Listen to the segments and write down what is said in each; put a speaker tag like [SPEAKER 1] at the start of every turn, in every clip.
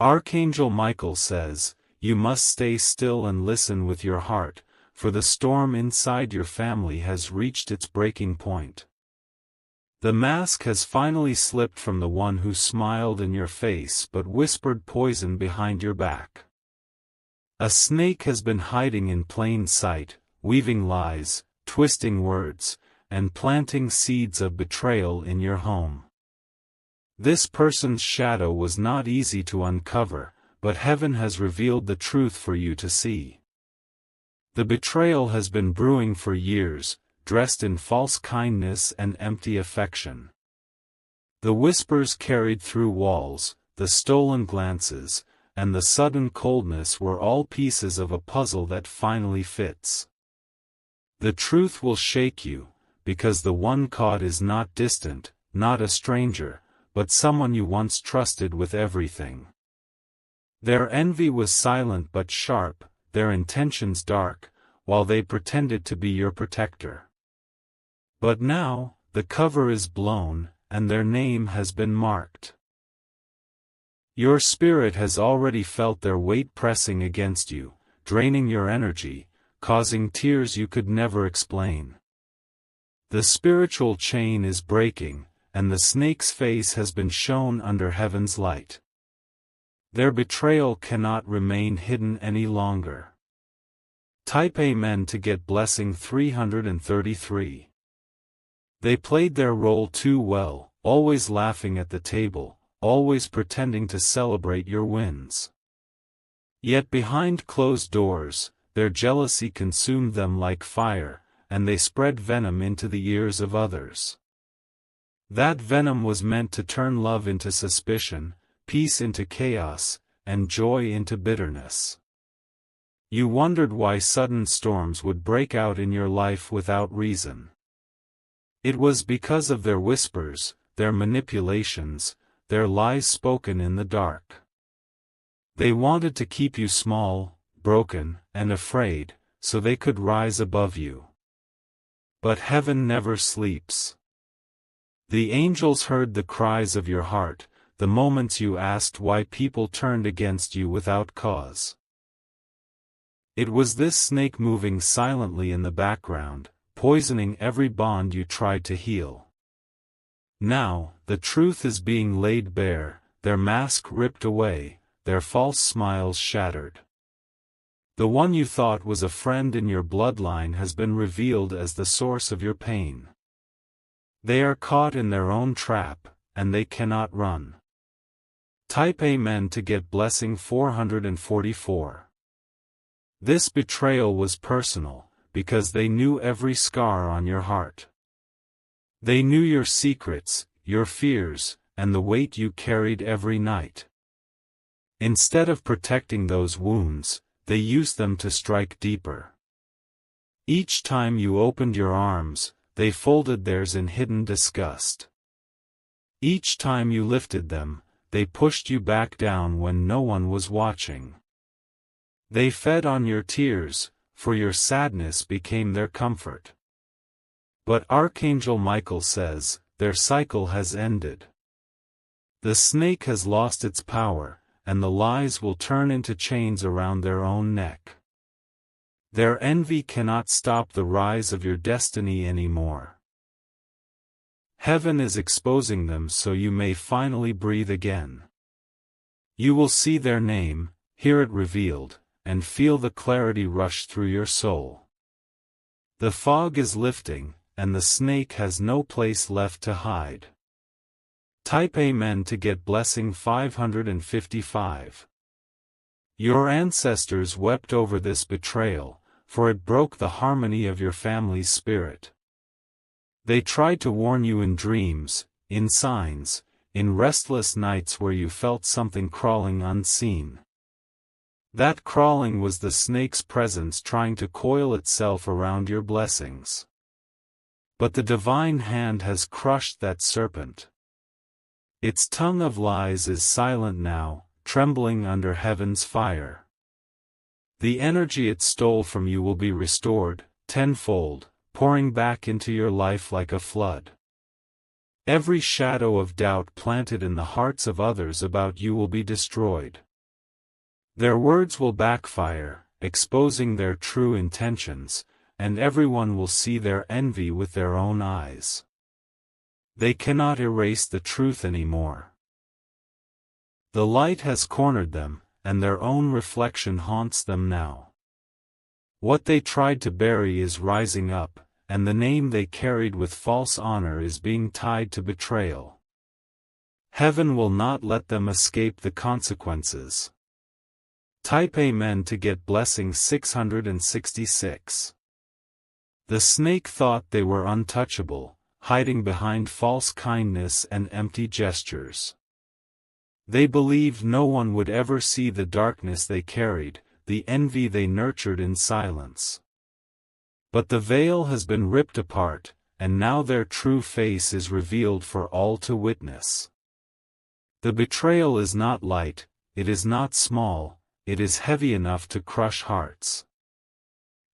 [SPEAKER 1] Archangel Michael says, "You must stay still and listen with your heart, for the storm inside your family has reached its breaking point. The mask has finally slipped from the one who smiled in your face but whispered poison behind your back. A snake has been hiding in plain sight, weaving lies, twisting words, and planting seeds of betrayal in your home. This person's shadow was not easy to uncover, but heaven has revealed the truth for you to see. The betrayal has been brewing for years, dressed in false kindness and empty affection. The whispers carried through walls, the stolen glances, and the sudden coldness were all pieces of a puzzle that finally fits. The truth will shake you, because the one caught is not distant, not a stranger, but someone you once trusted with everything. Their envy was silent but sharp, their intentions dark, while they pretended to be your protector. But now, the cover is blown, and their name has been marked. Your spirit has already felt their weight pressing against you, draining your energy, causing tears you could never explain. The spiritual chain is breaking, and the snake's face has been shown under heaven's light. Their betrayal cannot remain hidden any longer. Type Amen to get blessing 333. They played their role too well, always laughing at the table, always pretending to celebrate your wins. Yet behind closed doors, their jealousy consumed them like fire, and they spread venom into the ears of others. That venom was meant to turn love into suspicion, peace into chaos, and joy into bitterness. You wondered why sudden storms would break out in your life without reason. It was because of their whispers, their manipulations, their lies spoken in the dark. They wanted to keep you small, broken, and afraid, so they could rise above you. But heaven never sleeps. The angels heard the cries of your heart, the moments you asked why people turned against you without cause. It was this snake moving silently in the background, poisoning every bond you tried to heal. Now, the truth is being laid bare, their mask ripped away, their false smiles shattered. The one you thought was a friend in your bloodline has been revealed as the source of your pain. They are caught in their own trap, and they cannot run. Type Amen to get blessing 444. This betrayal was personal, because they knew every scar on your heart. They knew your secrets, your fears, and the weight you carried every night. Instead of protecting those wounds, they used them to strike deeper. Each time you opened your arms, they folded theirs in hidden disgust. Each time you lifted them, they pushed you back down when no one was watching. They fed on your tears, for your sadness became their comfort. But Archangel Michael says, their cycle has ended. The snake has lost its power, and the lies will turn into chains around their own neck. Their envy cannot stop the rise of your destiny anymore. Heaven is exposing them so you may finally breathe again. You will see their name, hear it revealed, and feel the clarity rush through your soul. The fog is lifting, and the snake has no place left to hide. Type Amen to get blessing 555. Your ancestors wept over this betrayal, for it broke the harmony of your family's spirit. They tried to warn you in dreams, in signs, in restless nights where you felt something crawling unseen. That crawling was the snake's presence trying to coil itself around your blessings. But the divine hand has crushed that serpent. Its tongue of lies is silent now, trembling under heaven's fire. The energy it stole from you will be restored, tenfold, pouring back into your life like a flood. Every shadow of doubt planted in the hearts of others about you will be destroyed. Their words will backfire, exposing their true intentions, and everyone will see their envy with their own eyes. They cannot erase the truth anymore. The light has cornered them, and their own reflection haunts them now. What they tried to bury is rising up, and the name they carried with false honor is being tied to betrayal. Heaven will not let them escape the consequences. Type Amen to get blessing 666. The snake thought they were untouchable, hiding behind false kindness and empty gestures. They believed no one would ever see the darkness they carried, the envy they nurtured in silence. But the veil has been ripped apart, and now their true face is revealed for all to witness. The betrayal is not light, it is not small, it is heavy enough to crush hearts.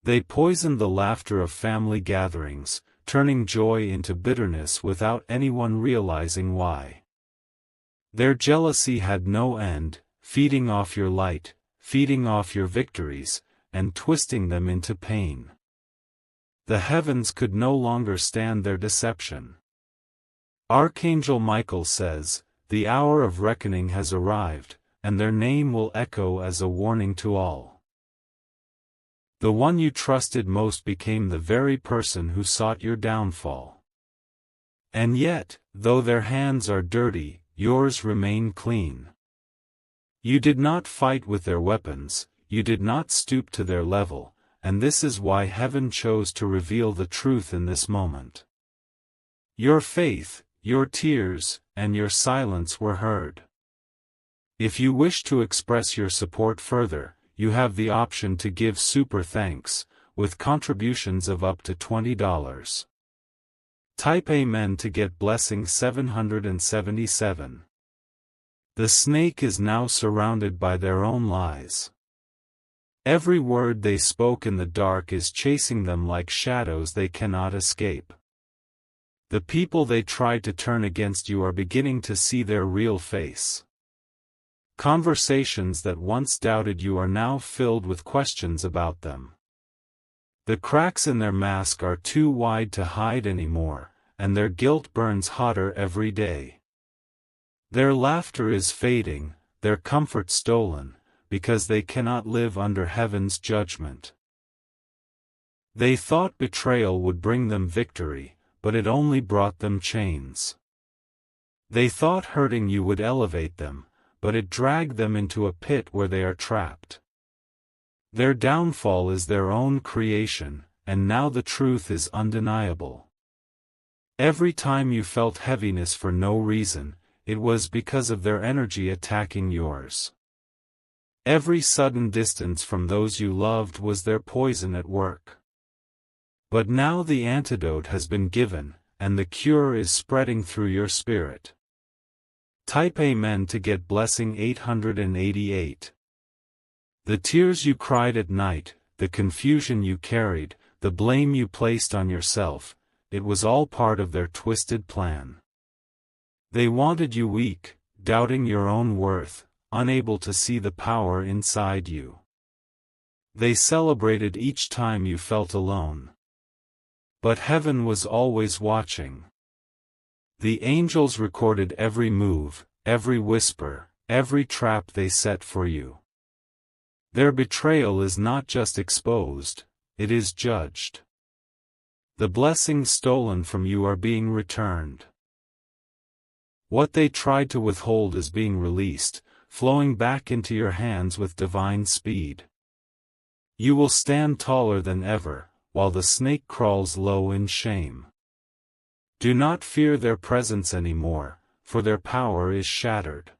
[SPEAKER 1] They poisoned the laughter of family gatherings, turning joy into bitterness without anyone realizing why. Their jealousy had no end, feeding off your light, feeding off your victories, and twisting them into pain. The heavens could no longer stand their deception. Archangel Michael says, "The hour of reckoning has arrived, and their name will echo as a warning to all." The one you trusted most became the very person who sought your downfall. And yet, though their hands are dirty, yours remain clean. You did not fight with their weapons, you did not stoop to their level, and this is why heaven chose to reveal the truth in this moment. Your faith, your tears, and your silence were heard. If you wish to express your support further, you have the option to give super thanks, with contributions of up to $20. Type Amen to get blessing 777. The snake is now surrounded by their own lies. Every word they spoke in the dark is chasing them like shadows they cannot escape. The people they tried to turn against you are beginning to see their real face. Conversations that once doubted you are now filled with questions about them. The cracks in their mask are too wide to hide anymore, and their guilt burns hotter every day. Their laughter is fading, their comfort stolen, because they cannot live under heaven's judgment. They thought betrayal would bring them victory, but it only brought them chains. They thought hurting you would elevate them, but it dragged them into a pit where they are trapped. Their downfall is their own creation, and now the truth is undeniable. Every time you felt heaviness for no reason, it was because of their energy attacking yours. Every sudden distance from those you loved was their poison at work. But now the antidote has been given, and the cure is spreading through your spirit. Type Amen to get blessing 888. The tears you cried at night, the confusion you carried, the blame you placed on yourself, it was all part of their twisted plan. They wanted you weak, doubting your own worth, unable to see the power inside you. They celebrated each time you felt alone. But heaven was always watching. The angels recorded every move, every whisper, every trap they set for you. Their betrayal is not just exposed, it is judged. The blessings stolen from you are being returned. What they tried to withhold is being released, flowing back into your hands with divine speed. You will stand taller than ever, while the snake crawls low in shame. Do not fear their presence anymore, for their power is shattered.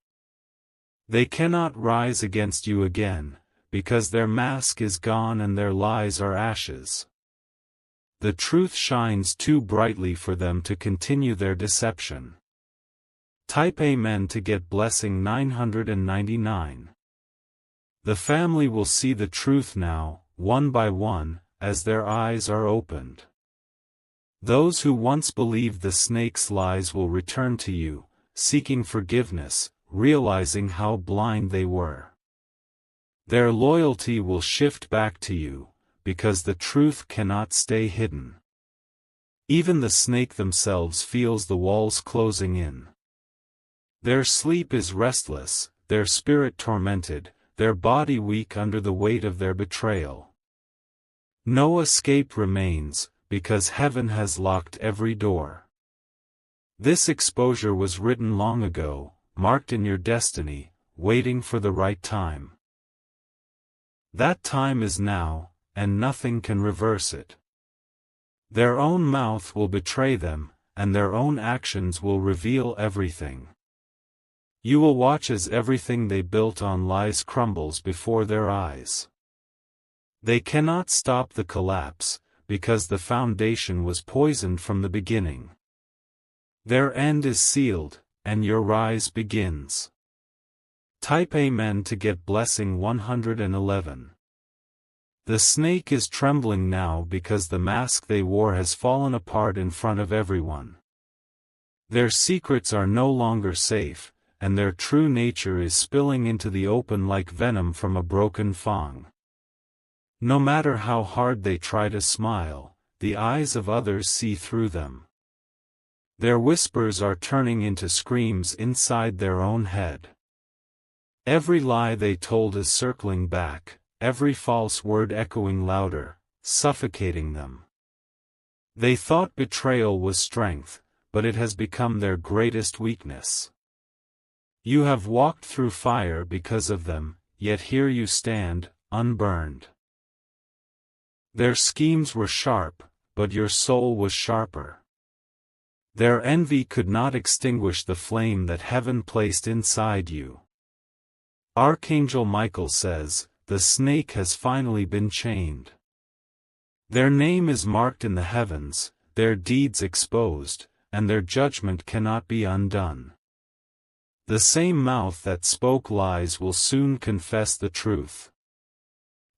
[SPEAKER 1] They cannot rise against you again, because their mask is gone and their lies are ashes. The truth shines too brightly for them to continue their deception. Type Amen to get blessing 999. The family will see the truth now, one by one, as their eyes are opened. Those who once believed the snake's lies will return to you, seeking forgiveness, realizing how blind they were. Their loyalty will shift back to you, because the truth cannot stay hidden. Even the snake themselves feels the walls closing in. Their sleep is restless, their spirit tormented, their body weak under the weight of their betrayal. No escape remains, because heaven has locked every door. This exposure was written long ago, marked in your destiny, waiting for the right time. That time is now, and nothing can reverse it. Their own mouth will betray them, and their own actions will reveal everything. You will watch as everything they built on lies crumbles before their eyes. They cannot stop the collapse, because the foundation was poisoned from the beginning. Their end is sealed, and your rise begins. Type Amen to get blessing 111. The snake is trembling now because the mask they wore has fallen apart in front of everyone. Their secrets are no longer safe, and their true nature is spilling into the open like venom from a broken fang. No matter how hard they try to smile, the eyes of others see through them. Their whispers are turning into screams inside their own head. Every lie they told is circling back, every false word echoing louder, suffocating them. They thought betrayal was strength, but it has become their greatest weakness. You have walked through fire because of them, yet here you stand, unburned. Their schemes were sharp, but your soul was sharper. Their envy could not extinguish the flame that heaven placed inside you. Archangel Michael says, the snake has finally been chained. Their name is marked in the heavens, their deeds exposed, and their judgment cannot be undone. The same mouth that spoke lies will soon confess the truth.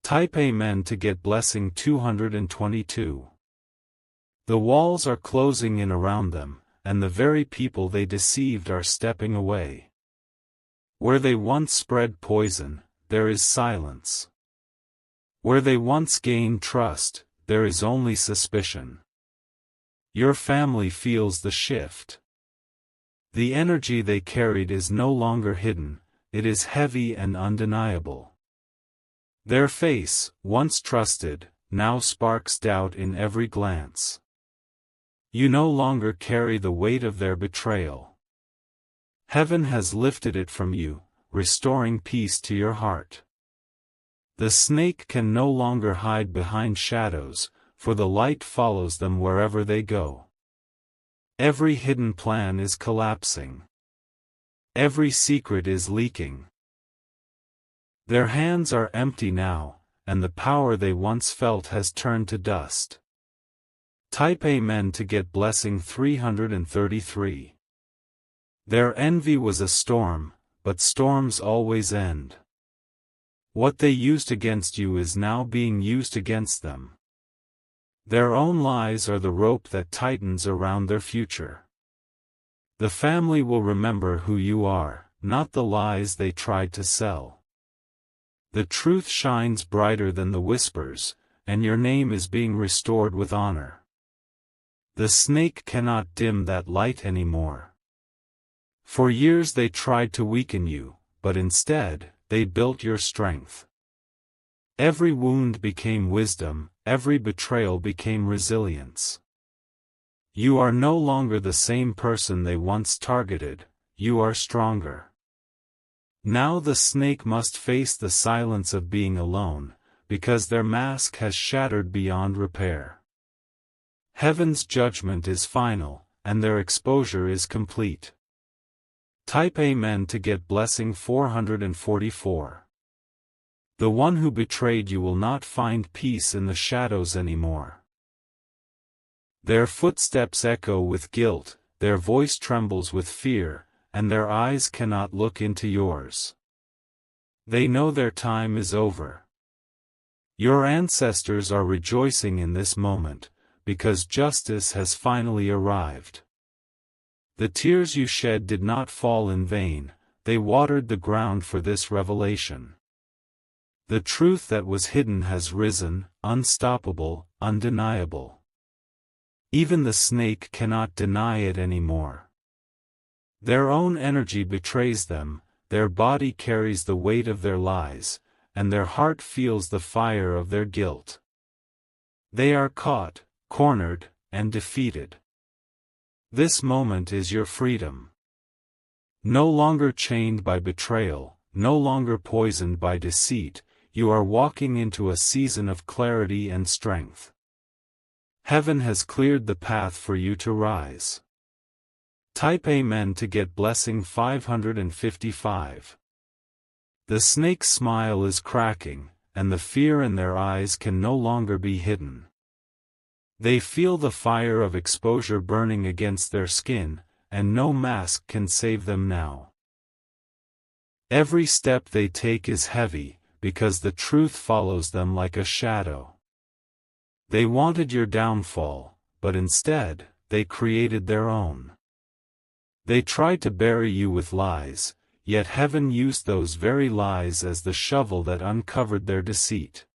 [SPEAKER 1] Type Amen to get blessing 222. The walls are closing in around them, and the very people they deceived are stepping away. Where they once spread poison, there is silence. Where they once gained trust, there is only suspicion. Your family feels the shift. The energy they carried is no longer hidden, it is heavy and undeniable. Their face, once trusted, now sparks doubt in every glance. You no longer carry the weight of their betrayal. Heaven has lifted it from you, restoring peace to your heart. The snake can no longer hide behind shadows, for the light follows them wherever they go. Every hidden plan is collapsing. Every secret is leaking. Their hands are empty now, and the power they once felt has turned to dust. Type Amen to get blessing 333. Their envy was a storm, but storms always end. What they used against you is now being used against them. Their own lies are the rope that tightens around their future. The family will remember who you are, not the lies they tried to sell. The truth shines brighter than the whispers, and your name is being restored with honor. The snake cannot dim that light anymore. For years they tried to weaken you, but instead, they built your strength. Every wound became wisdom, every betrayal became resilience. You are no longer the same person they once targeted, you are stronger. Now the snake must face the silence of being alone, because their mask has shattered beyond repair. Heaven's judgment is final, and their exposure is complete. Type Amen to get blessing 444. The one who betrayed you will not find peace in the shadows anymore. Their footsteps echo with guilt, their voice trembles with fear, and their eyes cannot look into yours. They know their time is over. Your ancestors are rejoicing in this moment, because justice has finally arrived. The tears you shed did not fall in vain, they watered the ground for this revelation. The truth that was hidden has risen, unstoppable, undeniable. Even the snake cannot deny it anymore. Their own energy betrays them, their body carries the weight of their lies, and their heart feels the fire of their guilt. They are caught, cornered, and defeated. This moment is your freedom. No longer chained by betrayal, no longer poisoned by deceit, you are walking into a season of clarity and strength. Heaven has cleared the path for you to rise. Type Amen to get blessing 555. The snake's smile is cracking, and the fear in their eyes can no longer be hidden. They feel the fire of exposure burning against their skin, and no mask can save them now. Every step they take is heavy, because the truth follows them like a shadow. They wanted your downfall, but instead, they created their own. They tried to bury you with lies, yet heaven used those very lies as the shovel that uncovered their deceit.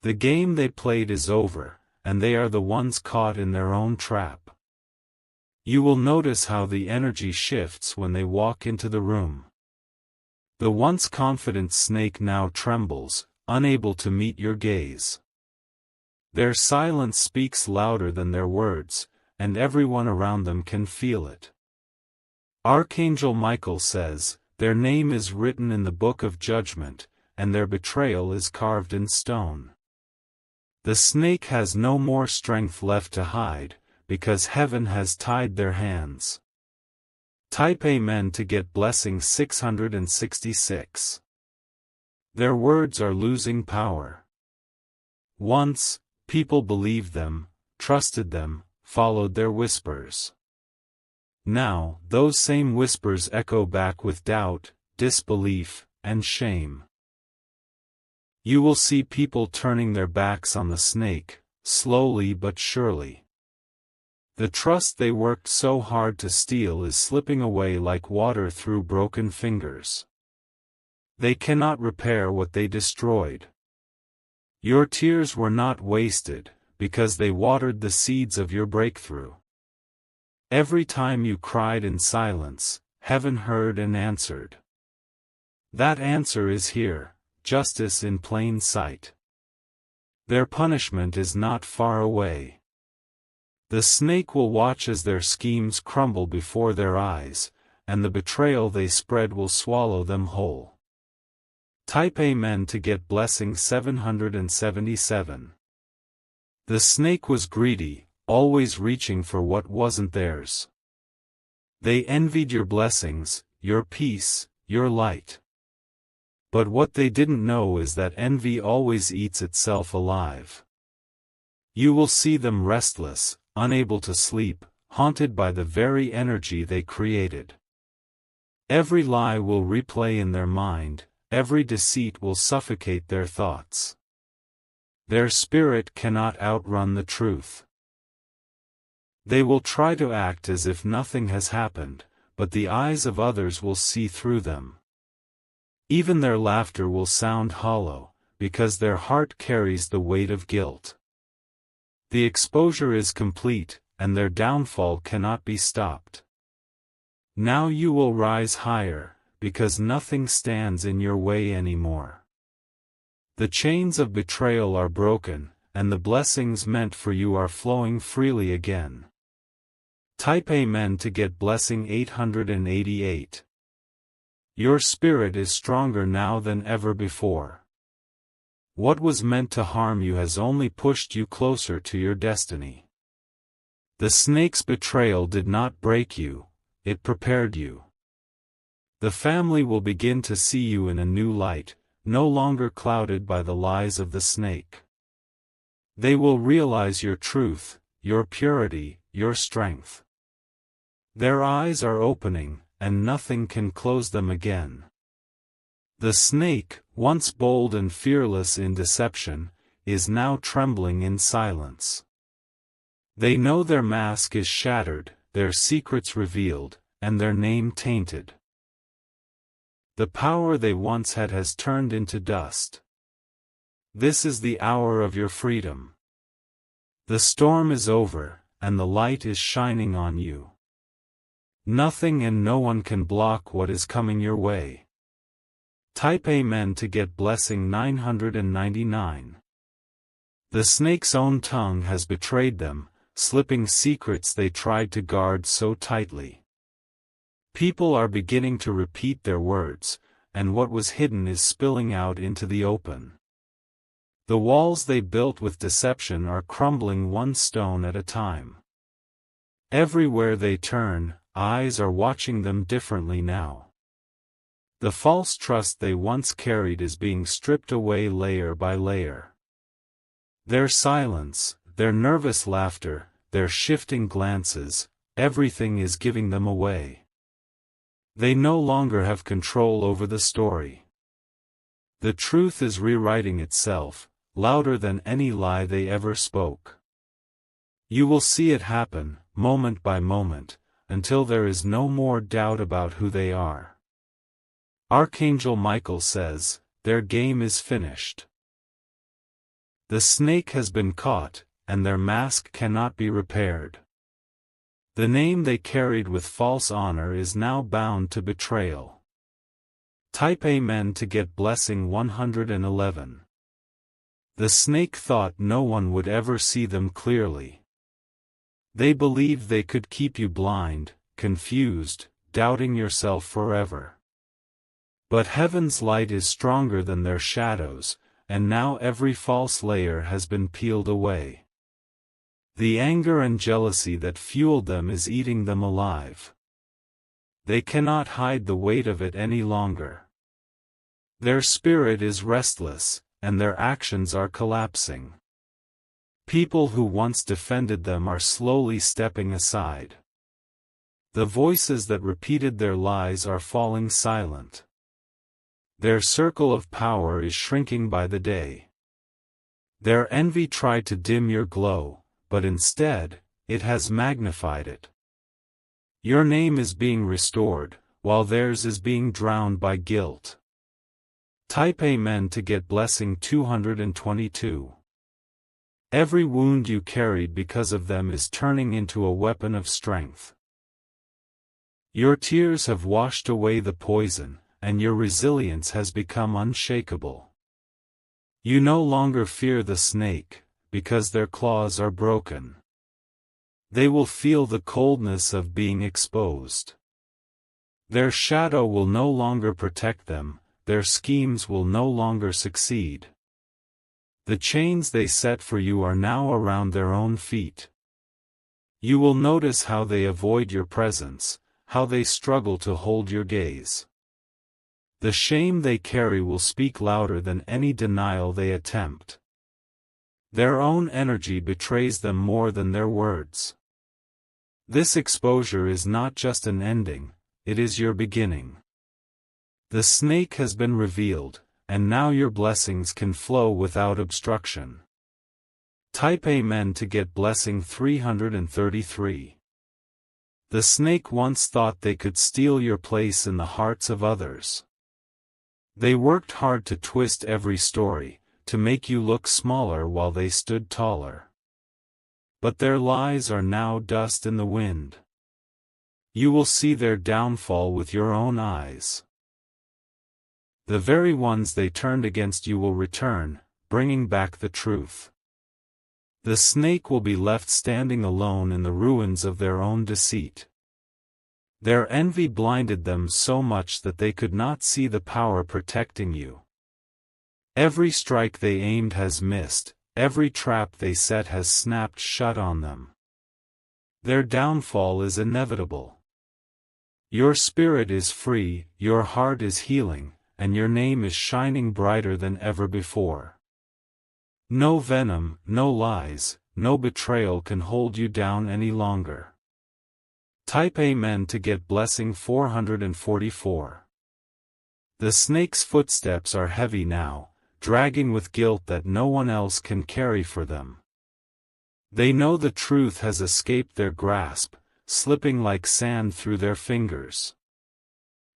[SPEAKER 1] The game they played is over, and they are the ones caught in their own trap. You will notice how the energy shifts when they walk into the room. The once confident snake now trembles, unable to meet your gaze. Their silence speaks louder than their words, and everyone around them can feel it. Archangel Michael says, their name is written in the book of judgment, and their betrayal is carved in stone. The snake has no more strength left to hide, because heaven has tied their hands. Type Amen to get blessing 666. Their words are losing power. Once, people believed them, trusted them, followed their whispers. Now, those same whispers echo back with doubt, disbelief, and shame. You will see people turning their backs on the snake, slowly but surely. The trust they worked so hard to steal is slipping away like water through broken fingers. They cannot repair what they destroyed. Your tears were not wasted, because they watered the seeds of your breakthrough. Every time you cried in silence, heaven heard and answered. That answer is here, justice in plain sight. Their punishment is not far away. The snake will watch as their schemes crumble before their eyes, and the betrayal they spread will swallow them whole. Type Amen to get blessing 777. The snake was greedy, always reaching for what wasn't theirs. They envied your blessings, your peace, your light. But what they didn't know is that envy always eats itself alive. You will see them restless, unable to sleep, haunted by the very energy they created. Every lie will replay in their mind, every deceit will suffocate their thoughts. Their spirit cannot outrun the truth. They will try to act as if nothing has happened, but the eyes of others will see through them. Even their laughter will sound hollow, because their heart carries the weight of guilt. The exposure is complete, and their downfall cannot be stopped. Now you will rise higher, because nothing stands in your way anymore. The chains of betrayal are broken, and the blessings meant for you are flowing freely again. Type Amen to get blessing 888. Your spirit is stronger now than ever before. What was meant to harm you has only pushed you closer to your destiny. The snake's betrayal did not break you, it prepared you. The family will begin to see you in a new light, no longer clouded by the lies of the snake. They will realize your truth, your purity, your strength. Their eyes are opening, and nothing can close them again. The snake, once bold and fearless in deception, is now trembling in silence. They know their mask is shattered, their secrets revealed, and their name tainted. The power they once had has turned into dust. This is the hour of your freedom. The storm is over, and the light is shining on you. Nothing and no one can block what is coming your way. Type Amen to get blessing 999. The snake's own tongue has betrayed them, slipping secrets they tried to guard so tightly. People are beginning to repeat their words, and what was hidden is spilling out into the open. The walls they built with deception are crumbling one stone at a time. Everywhere they turn, eyes are watching them differently now. The false trust they once carried is being stripped away layer by layer. Their silence, their nervous laughter, their shifting glances, everything is giving them away. They no longer have control over the story. The truth is rewriting itself, louder than any lie they ever spoke. You will see it happen, moment by moment, until there is no more doubt about who they are. Archangel Michael says, their game is finished. The snake has been caught, and their mask cannot be repaired. The name they carried with false honor is now bound to betrayal. Type Amen to get blessing 111. The snake thought no one would ever see them clearly. They believed they could keep you blind, confused, doubting yourself forever. But heaven's light is stronger than their shadows, and now every false layer has been peeled away. The anger and jealousy that fueled them is eating them alive. They cannot hide the weight of it any longer. Their spirit is restless, and their actions are collapsing. People who once defended them are slowly stepping aside. The voices that repeated their lies are falling silent. Their circle of power is shrinking by the day. Their envy tried to dim your glow, but instead, it has magnified it. Your name is being restored, while theirs is being drowned by guilt. Type Amen to get blessing 222. Every wound you carried because of them is turning into a weapon of strength. Your tears have washed away the poison, and your resilience has become unshakable. You no longer fear the snake, because their claws are broken. They will feel the coldness of being exposed. Their shadow will no longer protect them, their schemes will no longer succeed. The chains they set for you are now around their own feet. You will notice how they avoid your presence, how they struggle to hold your gaze. The shame they carry will speak louder than any denial they attempt. Their own energy betrays them more than their words. This exposure is not just an ending, it is your beginning. The snake has been revealed, and now your blessings can flow without obstruction. Type Amen to get blessing 333. The snake once thought they could steal your place in the hearts of others. They worked hard to twist every story, to make you look smaller while they stood taller. But their lies are now dust in the wind. You will see their downfall with your own eyes. The very ones they turned against you will return, bringing back the truth. The snake will be left standing alone in the ruins of their own deceit. Their envy blinded them so much that they could not see the power protecting you. Every strike they aimed has missed, every trap they set has snapped shut on them. Their downfall is inevitable. Your spirit is free, your heart is healing, and your name is shining brighter than ever before. No venom, no lies, no betrayal can hold you down any longer. Type Amen to get blessing 444. The snake's footsteps are heavy now, dragging with guilt that no one else can carry for them. They know the truth has escaped their grasp, slipping like sand through their fingers.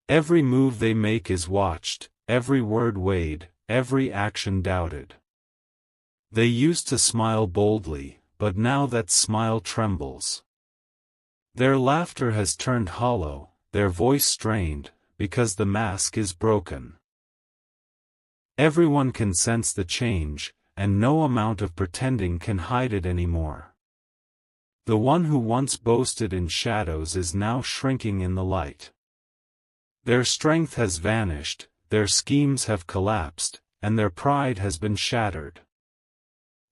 [SPEAKER 1] Every move they make is watched, every word weighed, every action doubted. They used to smile boldly, but now that smile trembles. Their laughter has turned hollow, their voice strained, because the mask is broken. Everyone can sense the change, and no amount of pretending can hide it anymore. The one who once boasted in shadows is now shrinking in the light. Their strength has vanished, their schemes have collapsed, and their pride has been shattered.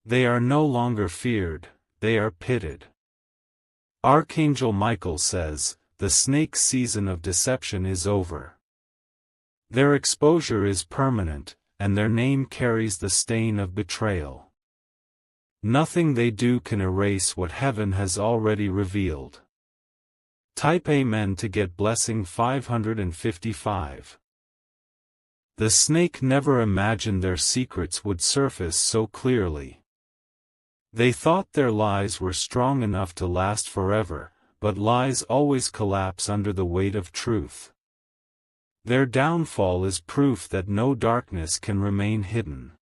[SPEAKER 1] They are no longer feared, they are pitied. Archangel Michael says, the snake's season of deception is over. Their exposure is permanent, and their name carries the stain of betrayal. Nothing they do can erase what heaven has already revealed. Type Amen to get blessing 555. The snake never imagined their secrets would surface so clearly. They thought their lies were strong enough to last forever, but lies always collapse under the weight of truth. Their downfall is proof that no darkness can remain hidden.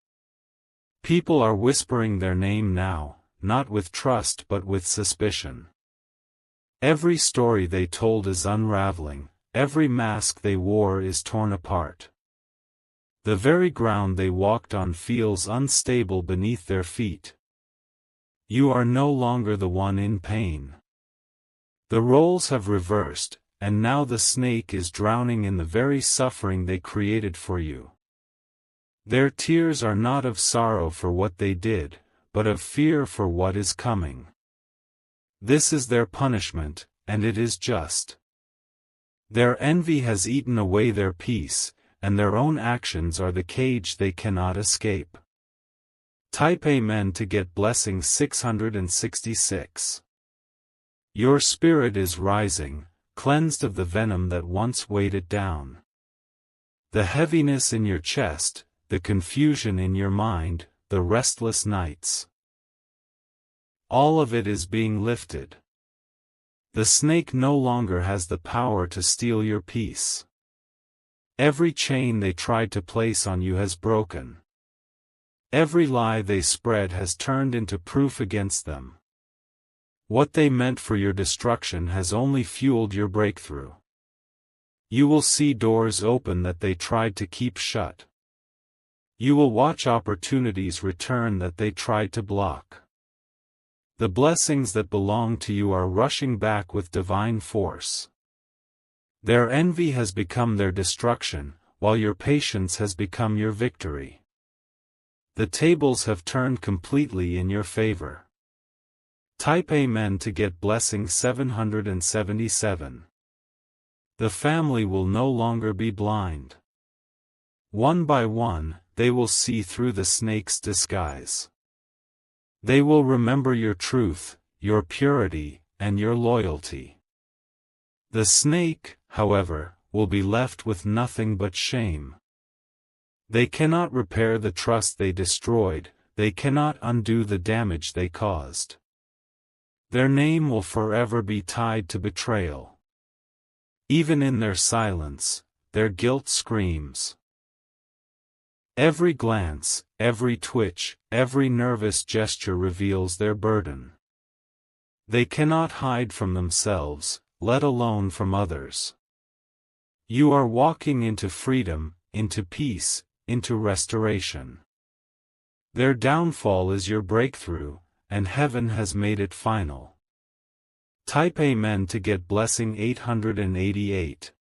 [SPEAKER 1] People are whispering their name now, not with trust but with suspicion. Every story they told is unraveling, every mask they wore is torn apart. The very ground they walked on feels unstable beneath their feet. You are no longer the one in pain. The roles have reversed, and now the snake is drowning in the very suffering they created for you. Their tears are not of sorrow for what they did, but of fear for what is coming. This is their punishment, and it is just. Their envy has eaten away their peace, and their own actions are the cage they cannot escape. Type Amen to get blessing 666. Your spirit is rising, cleansed of the venom that once weighed it down. The heaviness in your chest, the confusion in your mind, the restless nights. All of it is being lifted. The snake no longer has the power to steal your peace. Every chain they tried to place on you has broken. Every lie they spread has turned into proof against them. What they meant for your destruction has only fueled your breakthrough. You will see doors open that they tried to keep shut. You will watch opportunities return that they tried to block. The blessings that belong to you are rushing back with divine force. Their envy has become their destruction, while your patience has become your victory. The tables have turned completely in your favor. Type Amen to get blessing 777. The family will no longer be blind. One by one, they will see through the snake's disguise. They will remember your truth, your purity, and your loyalty. The snake, however, will be left with nothing but shame. They cannot repair the trust they destroyed, they cannot undo the damage they caused. Their name will forever be tied to betrayal. Even in their silence, their guilt screams. Every glance, every twitch, every nervous gesture reveals their burden. They cannot hide from themselves, let alone from others. You are walking into freedom, into peace, into restoration. Their downfall is your breakthrough, and heaven has made it final. Type Amen to get blessing 888.